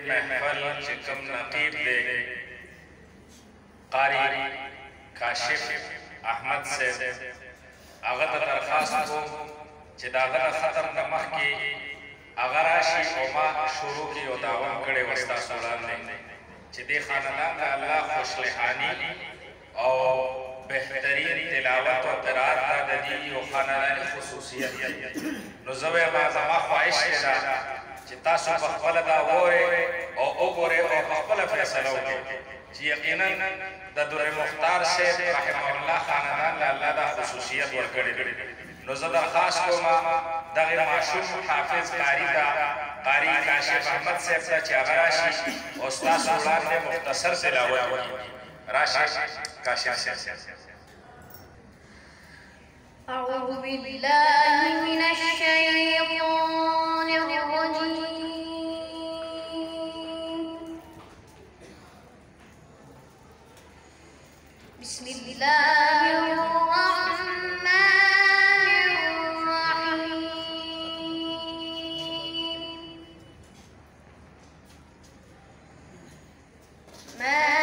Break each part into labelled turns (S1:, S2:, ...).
S1: محفل چې کوم نقیب دی قاری کاشف احمد صاحب هغه ته درخواست کوم چې د هغه د ختم نه مخکې هغه راشي او ما شروع کړي او دعوت کړی و ستاسو وړاندې چې دې خاندان ته الله خوشلحاني او بهترین تلاوت او قرات دا د دې یو خانداني خصوصیت دی نو زه وایم زما خواهش ده چې تاسو په خپله دا وورئ او وګورئ او په خپله فیصله وکړئ چې یقینا د در مختار صاحب رحمه الله خاندان له الله دا خصوصیت ورکړی دی نو زه درخواست کوم دغه معشوق حافظ قاری ته قاری کاشف احمد صاحب ته چې هغه راشي او ستاسو وړاندې مختصر تلاوت وکړي راشي کاشف صاحب
S2: أعوذ بالله من الشيطان الرجيم بسم الله الرحمن الرحيم ما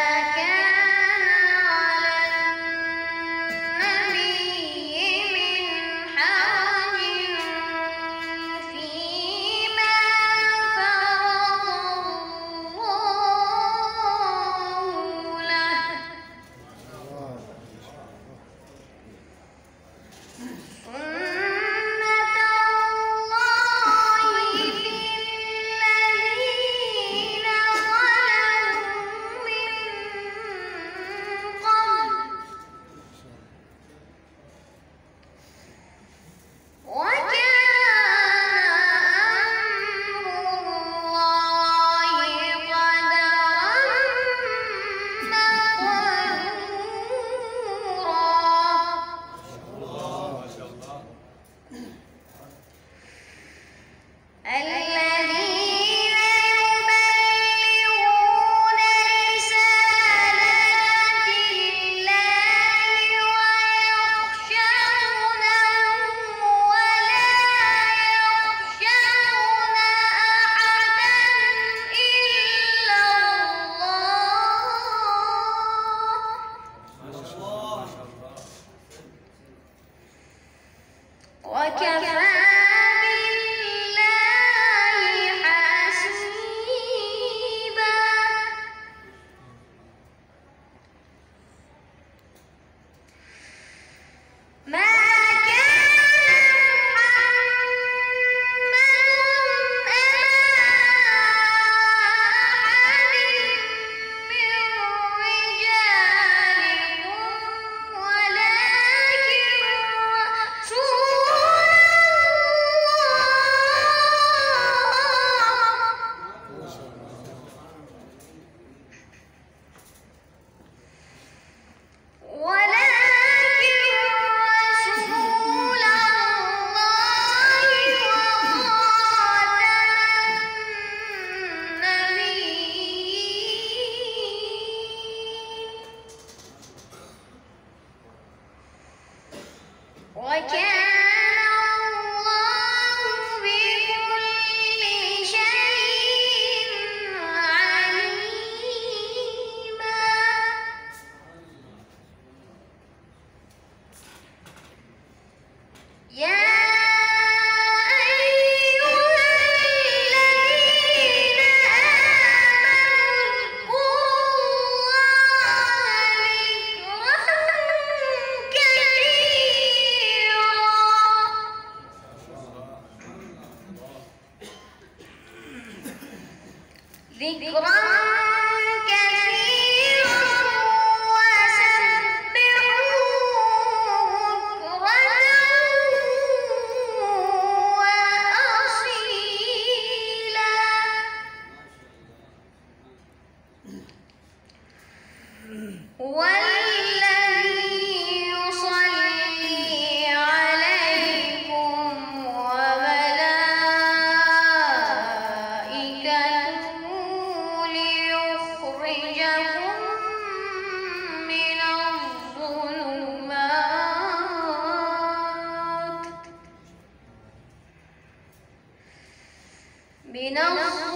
S2: من